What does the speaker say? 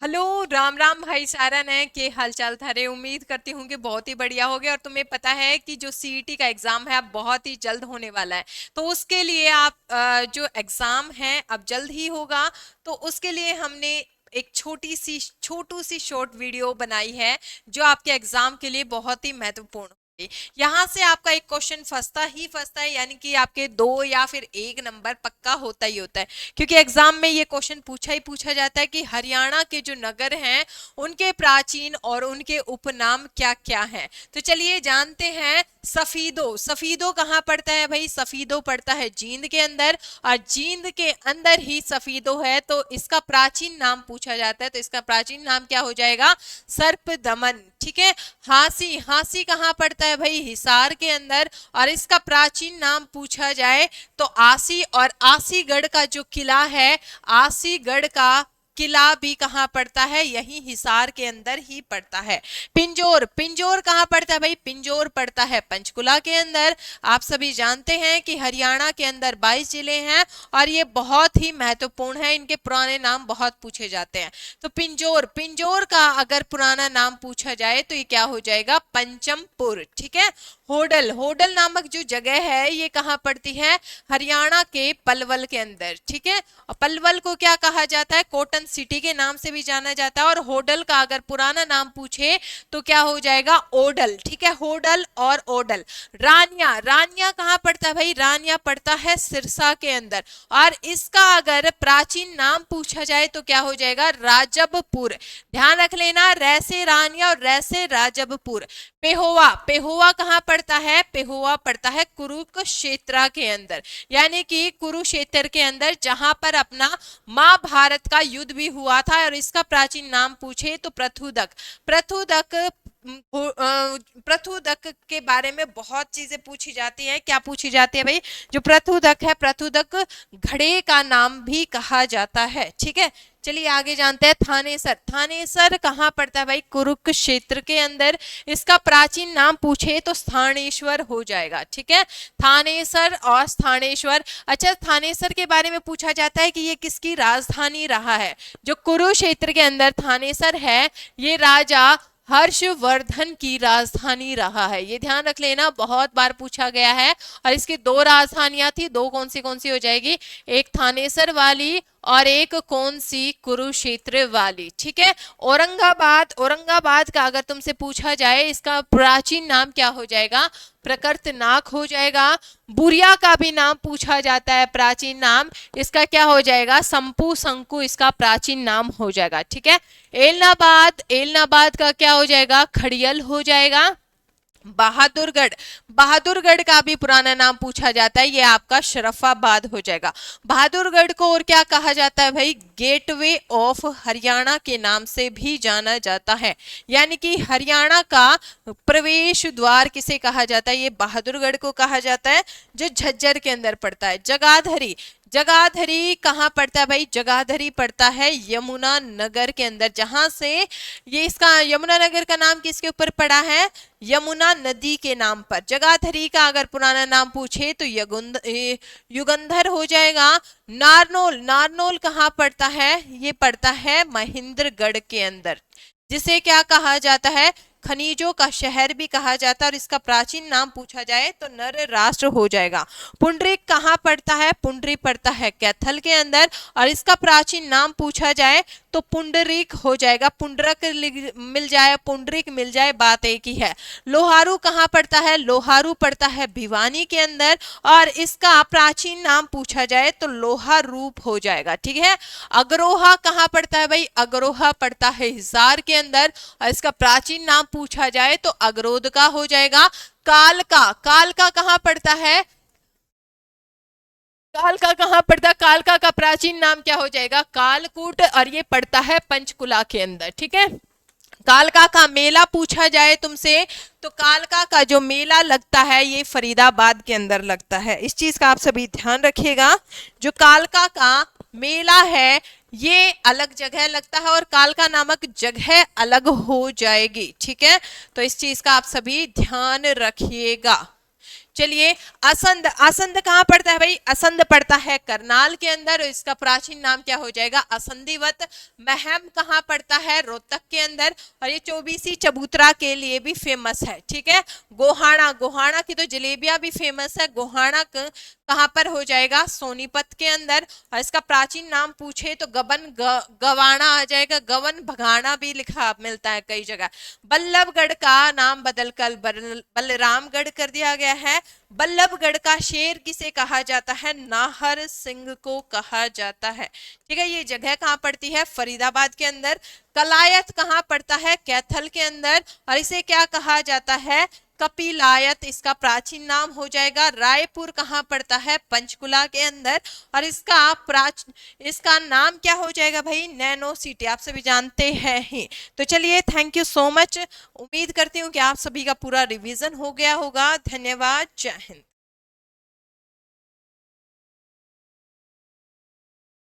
Hello, Ram Ram भाई सारन है। के हालचाल थारे? उम्मीद करती हूँ कि बहुत ही बढ़िया हो गया। और तुम्हें पता है कि जो सीईटी का एग्जाम है अब बहुत ही जल्द होने वाला है। तो उसके लिए आप जो एग्जाम है अब जल्द ही होगा। तो उसके लिए हमने एक छोटू सी शॉर्ट वीडियो बनाई है जो आपके एग्जाम के लिए बहुत ही महत्वपूर्ण होगी। यहाँ से आपका एक क्वेश्चन फंसता है, यानी कि आपके 2 या फिर 1 नंबर पक्का होता ही होता है। क्योंकि एग्जाम में ये क्वेश्चन पूछा ही पूछा जाता है कि हरियाणा के जो नगर हैं उनके प्राचीन और उनके उपनाम क्या क्या हैं। तो चलिए जानते हैं। सफीदो, सफीदो कहाँ पड़ता है भाई? सफीदो पड़ता है जींद के अंदर। और जींद के अंदर ही सफीदो है, तो इसका प्राचीन नाम पूछा जाता है। तो इसका प्राचीन नाम क्या हो जाएगा? सर्प दमन। ठीक है। हांसी, हांसी कहाँ पड़ता है भाई? हिसार के अंदर। और इसका प्राचीन नाम पूछा जाए तो आसी। और आसीगढ़ का जो किला है, आसीगढ़ का किला भी कहाँ पड़ता है? यही हिसार के अंदर ही पड़ता है। पिंजोर, पिंजोर कहाँ पड़ता है भाई? पिंजोर पड़ता है पंचकुला के अंदर। आप सभी जानते हैं कि हरियाणा के अंदर 22 जिले हैं और ये बहुत ही महत्वपूर्ण है। इनके पुराने नाम बहुत पूछे जाते हैं। तो पिंजोर, पिंजोर का अगर पुराना नाम पूछा जाए तो ये क्या हो जाएगा? पंचमपुर। ठीक है। होडल, होडल नामक जो जगह है ये कहाँ पड़ती है? हरियाणा के पलवल के अंदर। ठीक है। और पलवल को क्या कहा जाता है? कॉटन सिटी के नाम से भी जाना जाता है। और होडल का अगर पुराना नाम पूछे तो क्या हो जाएगा? ओडल। ठीक है। होडल और ओडल। रानिया, रानिया कहाँ पड़ता है भाई? रानिया पड़ता है सिरसा के अंदर। और इसका अगर प्राचीन नाम पूछा जाए तो क्या हो जाएगा? राजबपुर। ध्यान रख लेना, रैसे रानिया और रैसे राजबपुर। पेहोवा, पेहोवा कहाँ पड़ता है? पेहोवा पड़ता है कुरुक्षेत्र के अंदर, यानी कि कुरुक्षेत्र के अंदर, जहां पर अपना महाभारत का युद्ध भी हुआ था। और इसका प्राचीन नाम पूछे तो प्रथुदक। प्रथुदक, प्रथुदक के बारे में बहुत चीजें पूछी जाती हैं। क्या पूछी जाती है भाई? जो प्रथुदक है, प्रथुदक घड़े का नाम भी कहा जाता है। ठीक है। चलिए आगे जानते हैं। थानेसर, थानेसर कहाँ पड़ता है भाई? कुरुक्षेत्र के अंदर। इसका प्राचीन नाम पूछे तो स्थानेश्वर हो जाएगा। ठीक है। थानेसर और स्थानेश्वर। अच्छा, थानेसर के बारे में पूछा जाता है कि ये किसकी राजधानी रहा है? जो कुरुक्षेत्र के अंदर थानेसर है, ये राजा हर्षवर्धन की राजधानी रहा है। ये ध्यान रख लेना, बहुत बार पूछा गया है। और इसकी 2 राजधानियां थी। 2 कौन सी हो जाएगी? एक थानेसर वाली और एक कौन सी? कुरुक्षेत्र वाली। ठीक है। औरंगाबाद, औरंगाबाद का अगर तुमसे पूछा जाए इसका प्राचीन नाम क्या हो जाएगा? प्रकर्तनाक हो जाएगा। बुरिया का भी नाम पूछा जाता है प्राचीन नाम, इसका क्या हो जाएगा? संपू शंकु इसका प्राचीन नाम हो जाएगा। ठीक है। एलनाबाद, एलनाबाद का क्या हो जाएगा? खड़ियल हो जाएगा। बहादुरगढ़, बहादुरगढ़ का भी पुराना नाम पूछा जाता है, ये आपका शरफाबाद हो जाएगा। बहादुरगढ़ को और क्या कहा जाता है भाई? गेटवे ऑफ हरियाणा के नाम से भी जाना जाता है, यानी कि हरियाणा का प्रवेश द्वार किसे कहा जाता है? ये बहादुरगढ़ को कहा जाता है, जो झज्जर के अंदर पड़ता है। जगाधरी, जगाधरी कहाँ पड़ता है भाई? जगाधरी पड़ता है यमुना नगर के अंदर, जहां से ये इसका यमुना नगर का नाम किसके ऊपर पड़ा है? यमुना नदी के नाम पर। जगाधरी का अगर पुराना नाम पूछे तो युगंधर हो जाएगा। नारनौल, नारनौल कहाँ पड़ता है? ये पड़ता है महेंद्रगढ़ के अंदर, जिसे क्या कहा जाता है? खनिजों का शहर भी कहा जाता है। और इसका प्राचीन नाम पूछा जाए तो नर राष्ट्र हो जाएगा। पुंडरीक कहाँ पड़ता है? पुंडरी पड़ता है कैथल के अंदर। और इसका प्राचीन नाम पूछा जाए तो पुंडरीक हो जाएगा। पुंडरक मिल जाए, पुंडरीक मिल जाए, बात एक ही है। लोहारू कहाँ पड़ता है? लोहारू पड़ता है भिवानी के अंदर। और इसका प्राचीन नाम पूछा जाए तो लोहा रूप हो जाएगा। ठीक है। अग्रोहा कहाँ पड़ता है भाई? अग्रोहा पड़ता है हिसार के अंदर। और इसका प्राचीन नाम पूछा जाए तो अगरोध का हो जाएगा। कालका, कालका कहाँ पड़ता है? कालका कहाँ पड़ता है? कालका का प्राचीन नाम क्या हो जाएगा? कालकूट। और ये पड़ता है पंचकुला के अंदर। ठीक है। कालका का मेला पूछा जाए तुमसे तो कालका का जो मेला लगता है ये फरीदाबाद के अंदर लगता है। इस चीज का आप सभी ध्यान रखिएगा। जो कालका का मेला है ये अलग जगह लगता है और कालका नामक जगह अलग हो जाएगी। ठीक है। तो इस चीज का आप सभी ध्यान रखिएगा। चलिए असंध, असंध कहाँ पड़ता है भाई? असंध पड़ता है करनाल के अंदर, इसका प्राचीन नाम क्या हो जाएगा? असंधिवत। महम कहाँ पड़ता है? रोहतक के अंदर, और ये चौबीसी चबूतरा के लिए भी फेमस है, ठीक है। गोहाना, गोहाना की तो जलेबियां भी फेमस है। गोहाना कहाँ पर हो जाएगा? सोनीपत के अंदर। और इसका प्राचीन नाम पूछे तो गवाना आ जाएगा। गवन भगाना भी लिखा मिलता है कई जगह। बल्लभगढ़ का नाम बदलकर बलरामगढ़ कर दिया गया है। बल्लभगढ़ का शेर किसे कहा जाता है? नाहर सिंह को कहा जाता है, ठीक है। ये जगह कहाँ पड़ती है? फरीदाबाद के अंदर। कलायत कहाँ पड़ता है? कैथल के अंदर। और इसे क्या कहा जाता है? कपिलायत इसका प्राचीन नाम हो जाएगा। रायपुर कहाँ पड़ता है? पंचकुला के अंदर। और इसका नाम क्या हो जाएगा भाई? नैनो सिटी, आप सभी जानते हैं ही। तो चलिए, थैंक यू सो मच। उम्मीद करती हूँ कि आप सभी का पूरा रिवीजन हो गया होगा। धन्यवाद, जय हिंद।